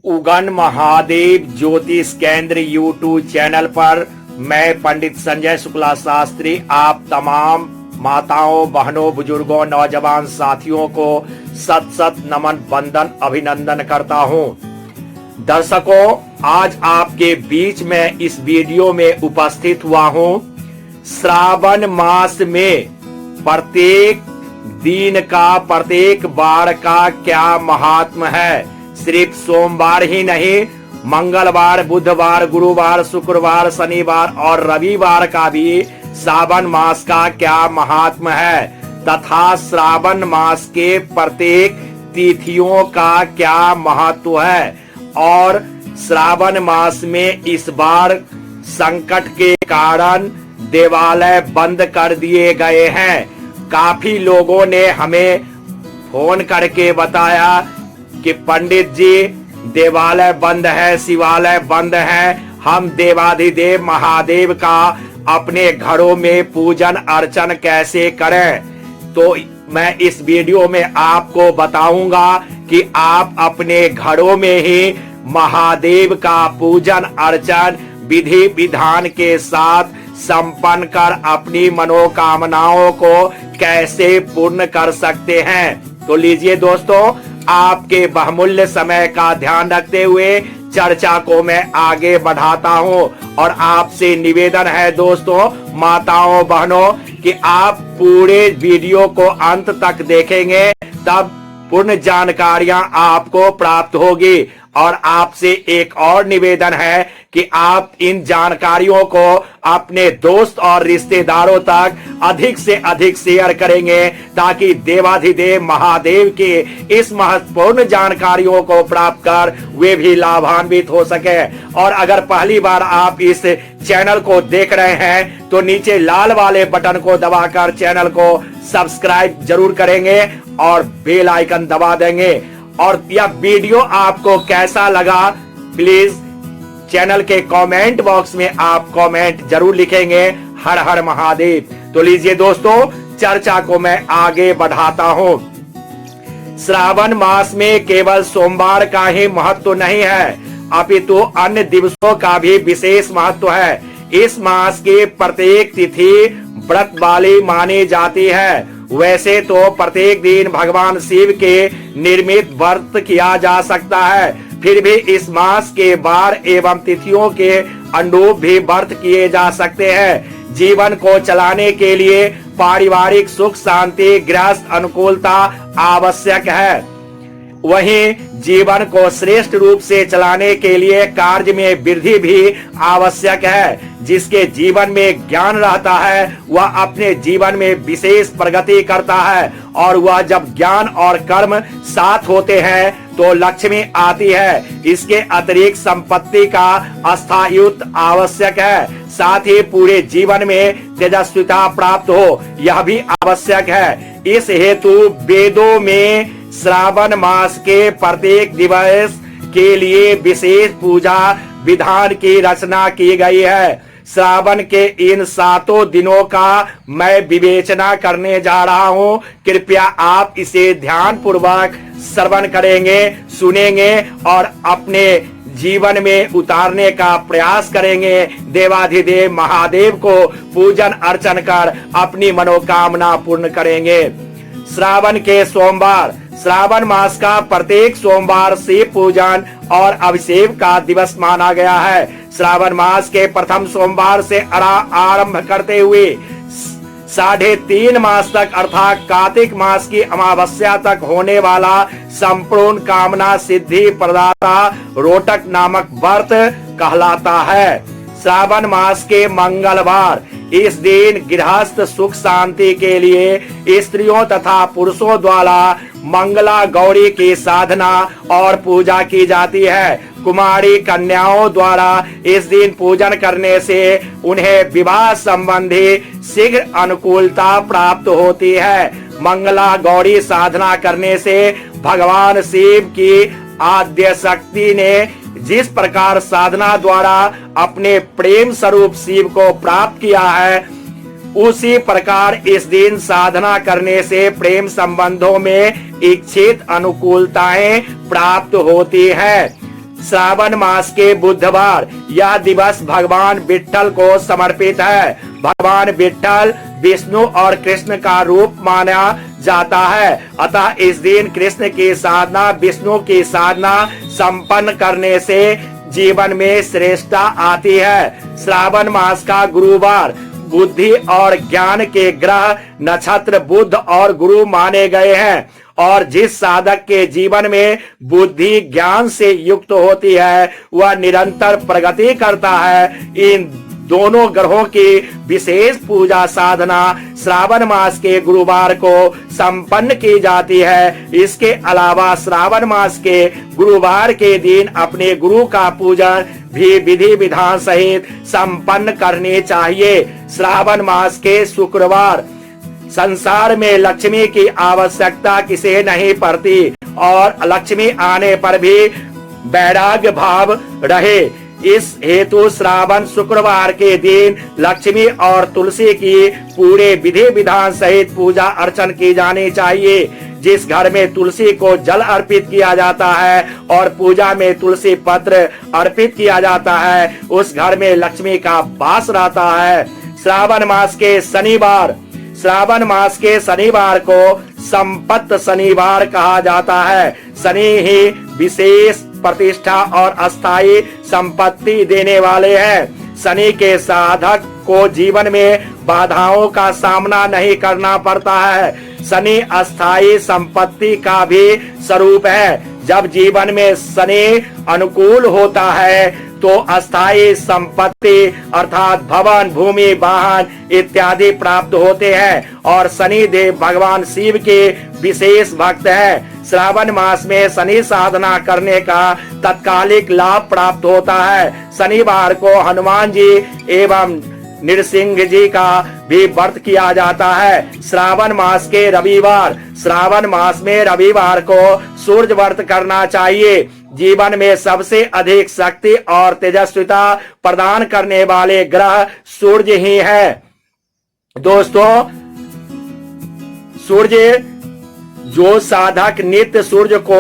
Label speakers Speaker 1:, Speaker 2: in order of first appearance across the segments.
Speaker 1: उगन महादेव ज्योतिष केंद्र YouTube channel पर मैं पंडित संजय शुक्ला शास्त्री आप तमाम माताओं, बहनों, बुजुर्गों, नौजवान साथियों को सत सत नमन, वंदन, अभिनंदन करता हूं। दर्शकों, आज आपके बीच में इस वीडियो में उपस्थित हुआ हूं। श्रावण मास में प्रत्येक दिन का, प्रत्येक बार का क्या महात्म है। सिर्फ सोमवार ही नहीं, मंगलवार, बुधवार, गुरुवार, शुक्रवार, शनिवार और रविवार का भी श्रावण मास का क्या महात्म है तथा श्रावण मास के प्रत्येक तिथियों का क्या महत्व है। और श्रावण मास में इस बार संकट के कारण देवालय बंद कर दिए गए हैं। काफी लोगों ने हमें फोन करके बताया कि पंडित जी, देवालय बंद है, शिवालय बंद है, हम देवाधिदेव महादेव का अपने घरों में पूजन अर्चन कैसे करें। तो मैं इस वीडियो में आपको बताऊंगा कि आप अपने घरों में ही महादेव का पूजन अर्चन विधि विधान के साथ संपन्न कर अपनी मनोकामनाओं को कैसे पूर्ण कर सकते हैं। तो लीजिए दोस्तों, आपके बहुमूल्य समय का ध्यान रखते हुए चर्चा को मैं आगे बढ़ाता हूं और आपसे निवेदन है दोस्तों, माताओं, बहनों, कि आप पूरे वीडियो को अंत तक देखेंगे तब पूर्ण जानकारियां आपको प्राप्त होगी। और आपसे एक और निवेदन है कि आप इन जानकारियों को अपने दोस्त और रिश्तेदारों तक अधिक से अधिक शेयर करेंगे ताकि देवाधिदेव महादेव के इस महत्वपूर्ण जानकारियों को प्राप्त कर वे भी लाभान्वित हो सके। और अगर पहली बार आप इस चैनल को देख रहे हैं तो नीचे लाल वाले बटन को दबाकर चैनल को सब्सक्राइब जरूर करेंगे और बेल आइकन दबा देंगे। और यह वीडियो आपको कैसा लगा, प्लीज चैनल के कमेंट बॉक्स में आप कमेंट जरूर लिखेंगे। हर हर महादेव। तो लीजिए दोस्तों, चर्चा को मैं आगे बढ़ाता हूं। श्रावण मास में केवल सोमवार का ही महत्व नहीं है, अपितु अन्य दिवसों का भी विशेष महत्व है। इस मास की प्रत्येक तिथि व्रत वाली मानी जाती है। वैसे तो प्रत्येक दिन भगवान शिव के निर्मित व्रत किया जा सकता है, फिर भी इस मास के बार एवं तिथियों के अनुरूप भी व्रत किए जा सकते हैं। जीवन को चलाने के लिए पारिवारिक सुख शांति, गृहस्थ अनुकूलता आवश्यक है। वहीं जीवन को श्रेष्ठ रूप से चलाने के लिए कार्य में वृद्धि भी आवश्यक है। जिसके जीवन में ज्ञान रहता है वह अपने जीवन में विशेष प्रगति करता है और वह जब ज्ञान और कर्म साथ होते हैं तो लक्ष्मी आती है। इसके अतिरिक्त संपत्ति का स्थायित्व आवश्यक है, साथ ही पूरे जीवन में तेजस्विता प्राप्त हो यह भी आवश्यक है। इस हेतु वेदों में श्रावण मास के प्रत्येक दिवस के लिए विशेष पूजा विधान की रचना की गई है। श्रावण के इन 7 दिनों का मैं विवेचना करने जा रहा हूं। कृपया आप इसे ध्यान पूर्वक श्रवण करेंगे, सुनेंगे और अपने जीवन में उतारने का प्रयास करेंगे। देवाधिदेव महादेव को पूजन अर्चन कर अपनी मनोकामना पूर्ण करेंगे। श्रावण के सोमवार। श्रावण मास का प्रत्येक सोमवार शिव पूजन और अभिषेक का दिवस माना गया है। श्रावण मास के प्रथम सोमवार से आरंभ करते हुए 3.5 मास तक अर्थात कार्तिक मास की अमावस्या तक होने वाला संपूर्ण कामना सिद्धि प्रदाता रोटक नामक व्रत कहलाता है। श्रावण मास के मंगलवार। इस दिन गृहस्थ सुख शांति के लिए स्त्रियों तथा पुरुषों द्वारा मंगला गौरी की साधना और पूजा की जाती है। कुमारी कन्याओं द्वारा इस दिन पूजन करने से उन्हें विवाह संबंधी शीघ्र अनुकूलता प्राप्त होती है। मंगला गौरी साधना करने से भगवान शिव की आद्य शक्ति ने जिस प्रकार साधना द्वारा अपने प्रेम स्वरूप शिव को प्राप्त किया है, उसी प्रकार इस दिन साधना करने से प्रेम संबंधों में इच्छित अनुकूलताएं प्राप्त होती है। श्रावण मास के बुधवार यह दिवस भगवान विट्ठल को समर्पित है। भगवान विट्ठल विष्णु और कृष्ण का रूप माना जाता है, अतः इस दिन कृष्ण की साधना, विष्णु की साधना संपन्न करने से जीवन में श्रेष्ठता आती है। श्रावण मास का गुरुवार बुद्धि और ज्ञान के ग्रह नक्षत्र बुध और गुरु माने गए हैं, और जिस साधक के जीवन में बुद्धि ज्ञान से युक्त होती है वह निरंतर प्रगति करता है। इन दोनों ग्रहों की विशेष पूजा साधना श्रावण मास के गुरुवार को संपन्न की जाती है। इसके अलावा श्रावण मास के गुरुवार के दिन अपने गुरु का पूजन भी विधि विधान सहित संपन्न करनी चाहिए। श्रावण मास के शुक्रवार संसार में लक्ष्मी की आवश्यकता किसे नहीं पड़ती, और लक्ष्मी आने पर भी वैराग्य भाव रहे, इस हेतु श्रावण शुक्रवार के दिन लक्ष्मी और तुलसी की पूरे विधि विधान सहित पूजा अर्चन की जानी चाहिए। जिस घर में तुलसी को जल अर्पित किया जाता है और पूजा में तुलसी पत्र अर्पित किया जाता है, उस घर में लक्ष्मी का वास रहता है। श्रावण मास के शनिवार, श्रावण मास के शनिवार को संपत्त शनिवार कहा जाता है। शनि ही विशेष प्रतिष्ठा और अस्थायी संपत्ति देने वाले हैं। शनि के साधक को जीवन में बाधाओं का सामना नहीं करना पड़ता है। शनि अस्थायी संपत्ति का भी स्वरूप है। जब जीवन में शनि अनुकूल होता है तो अस्थायी संपत्ति अर्थात भवन, भूमि, वाहन इत्यादि प्राप्त होते हैं, और शनि देव भगवान शिव के विशेष भक्त हैं। श्रावण मास में शनि साधना करने का तत्कालिक लाभ प्राप्त होता है। शनिवार को हनुमान जी एवं नृसिंह जी का भी व्रत किया जाता है। श्रावण मास के रविवार, श्रावण मास में रविवार को सूर्य व्रत करना चाहिए। जीवन में सबसे अधिक शक्ति और तेजस्विता प्रदान करने वाले ग्रह सूर्य ही है। दोस्तों, सूर्य जो साधक नित्य सूर्य को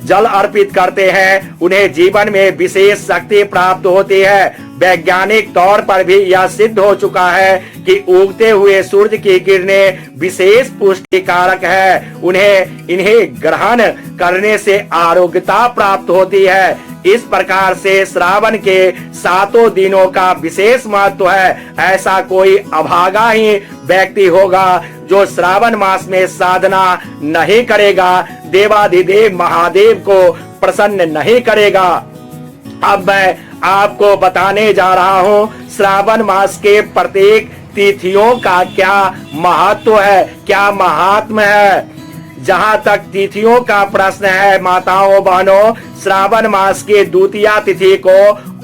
Speaker 1: जल अर्पित करते हैं उन्हें जीवन में विशेष शक्ति प्राप्त होती है। वैज्ञानिक तौर पर भी यह सिद्ध हो चुका है कि उगते हुए सूर्य की किरणें विशेष पुष्टि कारक है। इन्हें ग्रहण करने से आरोग्यता प्राप्त होती है। इस प्रकार से श्रावण के 7 दिनों का विशेष महत्व है। ऐसा कोई अभागा ही व्यक्ति होगा जो श्रावण मास में साधना नहीं करेगा, देवाधिदेव महादेव को प्रसन्न नहीं करेगा। अब मैं आपको बताने जा रहा हूँ श्रावण मास के प्रत्येक तिथियों का क्या महत्व है, क्या महात्म्य है। जहाँ तक तिथियों का प्रश्न है माताओं बहनों, श्रावण मास के द्वितीया तिथि को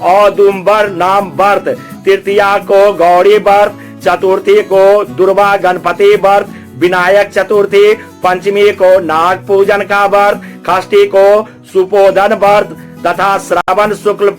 Speaker 1: औदुंबर नाम व्रत, तृतीया को गौरी व्रत, चतुर्थी को दुर्गा गणपति व्रत, विनायक चतुर्थी, पंचमी को नाग पूजन का व्रत, षष्ठी को सुपोधन व्रत तथा श्रावण शुक्ल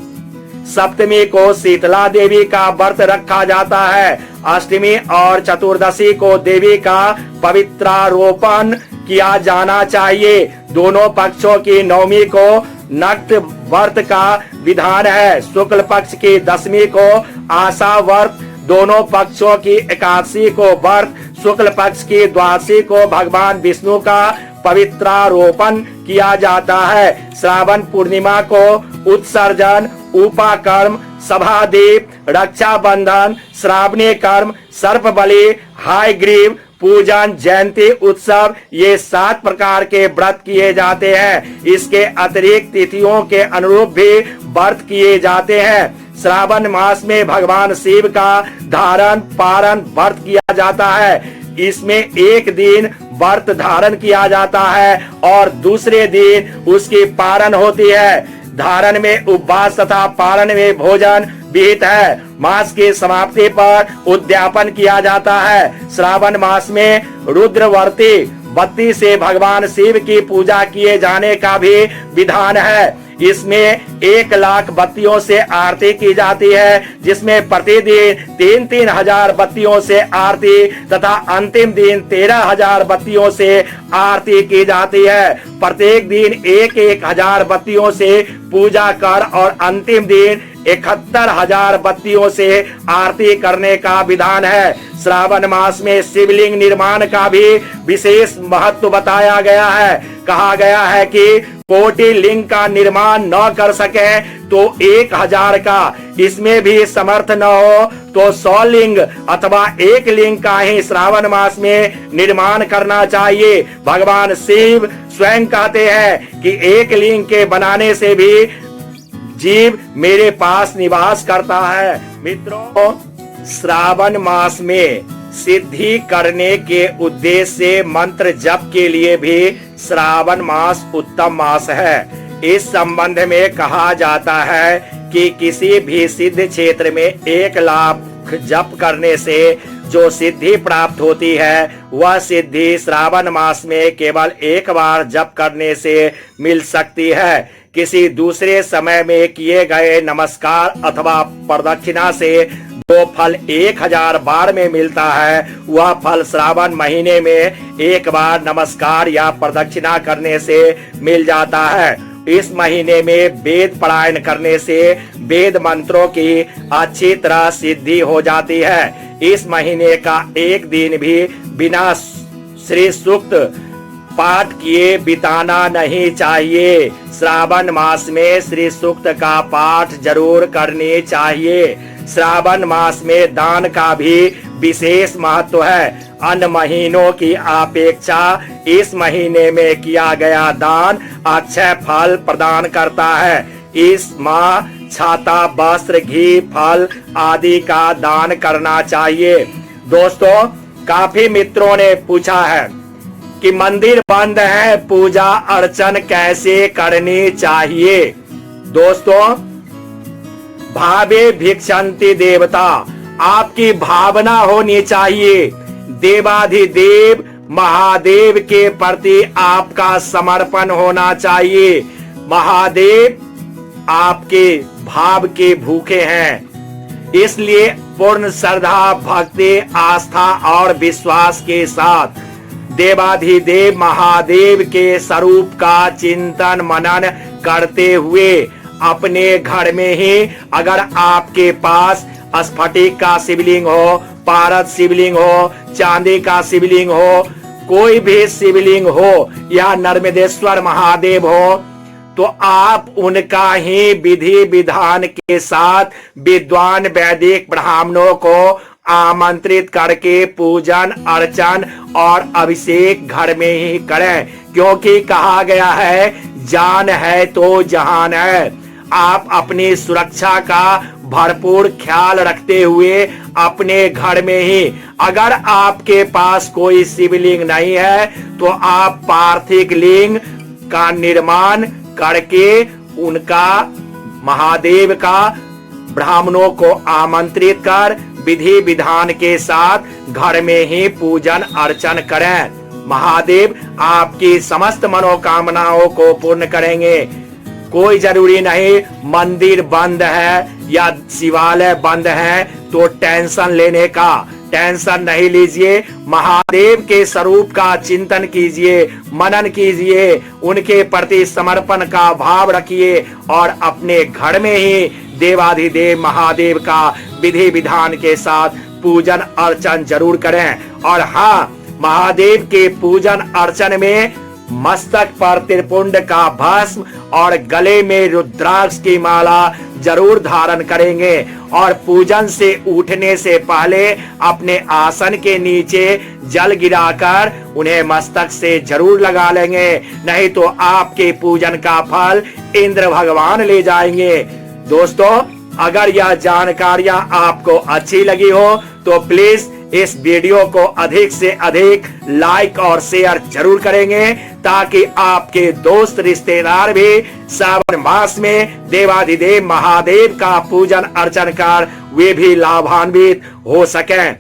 Speaker 1: सप्तमी को शीतला देवी का व्रत रखा जाता है। अष्टमी और चतुर्दशी को देवी का पवित्रारोपण किया जाना चाहिए। दोनों पक्षों की नवमी को नक्त व्रत का विधान है। शुक्ल पक्ष की दशमी को आशा व्रत, दोनों पक्षों की एकादशी को व्रत, शुक्ल पक्ष की द्वादशी को भगवान विष्णु का पवित्रारोपण किया जाता है। श्रावण पूर्णिमा को उत्सर्जन, उपाकर्म, सभादीप, रक्षाबंधन, श्रावणी कर्म, सर्प बलि, हायग्रीव पूजन, जयंती उत्सव ये 7 प्रकार के व्रत किए जाते हैं। इसके अतिरिक्त तिथियों के अनुरूप भी व्रत किए जाते हैं। श्रावण मास में भगवान शिव का धारण पारण व्रत किया जाता है। इसमें एक दिन व्रत धारण किया जाता है और दूसरे दिन उसकी पारण होती है। धारण में उपवास तथा पारण में भोजन विहित है। मास की समाप्ति पर उद्यापन किया जाता है। श्रावण मास में रुद्रवर्ती बत्ती से भगवान शिव की पूजा किए जाने का भी विधान है। इसमें 1 लाख बत्तियों से आरती की जाती है, जिसमें प्रतिदिन 3-3 हजार बत्तियों से आरती तथा अंतिम दिन 13,000 बत्तियों से आरती की जाती है। प्रत्येक दिन 1-1 हजार बत्तियों से पूजा कर और अंतिम दिन 71,000 बत्तियों से आरती करने का विधान है। श्रावण मास में शिवलिंग निर्माण का भी विशेष महत्व बताया गया है। कहा गया है कि कोटि लिंग का निर्माण न कर सके तो 1,000 का, इसमें भी समर्थ न हो तो 100 लिंग अथवा 1 लिंग का ही श्रावण मास में निर्माण करना चाहिए। भगवान शिव स्वयं कहते हैं कि 1 लिंग के बनाने से भी जीव मेरे पास निवास करता है। मित्रों, श्रावण मास में सिद्धि करने के उद्देश्य से मंत्र जप के लिए भी श्रावण मास उत्तम मास है। इस संबंध में कहा जाता है कि किसी भी सिद्ध क्षेत्र में 1 लाख जप करने से जो सिद्धि प्राप्त होती है वह सिद्धि श्रावण मास में केवल 1 बार जप करने से मिल सकती है। किसी दूसरे समय में किए गए नमस्कार अथवा प्रदक्षिणा से जो फल 1,000 बार में मिलता है, वह फल श्रावण महीने में 1 बार नमस्कार या प्रदक्षिणा करने से मिल जाता है। इस महीने में वेद पारायण करने से वेद मंत्रों की अच्छी तरह सिद्धि हो जाती है। इस महीने का एक दिन भी बिना श्री सूक्त पाठ किए बिताना नहीं चाहिए। श्रावण मास में श्री सूक्त का पाठ जरूर करनी चाहिए। श्रावण मास में दान का भी विशेष महत्व है। अन्य महीनों की अपेक्षा इस महीने में किया गया दान अक्षय फल प्रदान करता है। इस माह छाता, वस्त्र, घी, फल आदि का दान करना चाहिए। दोस्तों, काफी मित्रों ने पूछा है कि मंदिर बंद है, पूजा अर्चन कैसे करनी चाहिए। दोस्तों, भावे भिक्षन्ति देवता, आपकी भावना होनी चाहिए। देवाधिदेव महादेव के प्रति आपका समर्पण होना चाहिए। महादेव आपके भाव के भूखे हैं, इसलिए पूर्ण श्रद्धा, भक्ति, आस्था और विश्वास के साथ देवाधिदेव महादेव के स्वरूप का चिंतन मनन करते हुए अपने घर में ही अगर आपके पास स्फटिक का शिवलिंग हो, पारद शिवलिंग हो, चांदी का शिवलिंग हो, कोई भी शिवलिंग हो या नर्मदेश्वर महादेव हो, तो आप उनका ही विधि विधान के साथ विद्वान वैदिक ब्राह्मणों को आमंत्रित करके पूजन अर्चन और अभिषेक घर में ही करें, क्योंकि कहा गया है जान है तो जहान है। आप अपनी सुरक्षा का भरपूर ख्याल रखते हुए अपने घर में ही, अगर आपके पास कोई शिवलिंग नहीं है तो आप पार्थिव लिंग का निर्माण करके उनका महादेव का ब्राह्मणों को आमंत्रित कर विधि विधान के साथ घर में ही पूजन अर्चन करें। महादेव आपकी समस्त मनोकामनाओं को पूर्ण करेंगे। कोई जरूरी नहीं मंदिर बंद है या शिवालय बंद है तो टेंशन लेने का। टेंशन नहीं लीजिए, महादेव के स्वरूप का चिंतन कीजिए, मनन कीजिए, उनके प्रति समर्पण का भाव रखिए और अपने घर में ही देवाधिदेव महादेव का विधि विधान के साथ पूजन अर्चन जरूर करें। और हाँ, महादेव के पूजन अर्चन में मस्तक पर त्रिपुंड का भस्म और गले में रुद्राक्ष की माला जरूर धारण करेंगे और पूजन से उठने से पहले अपने आसन के नीचे जल गिराकर उन्हें मस्तक से जरूर लगा लेंगे, नहीं तो आपके पूजन का फल इंद्र भगवान ले जाएंगे। दोस्तों, अगर यह जानकारियां आपको अच्छी लगी हो तो प्लीज इस वीडियो को अधिक से अधिक लाइक और शेयर जरूर करेंगे, ताकि आपके दोस्त रिश्तेदार भी श्रावण मास में देवाधिदेव महादेव का पूजन अर्चन कर वे भी लाभान्वित हो सकें।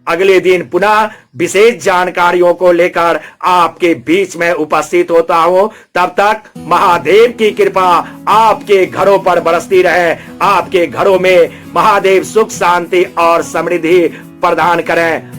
Speaker 1: अगले दिन पुनः विशेष जानकारियों को लेकर आपके बीच में उपस्थित होता हूं। तब तक महादेव की कृपा आपके घरों पर बरसती रहे, आपके घरों में महादेव सुख शांति और समृद्धि प्रदान करें।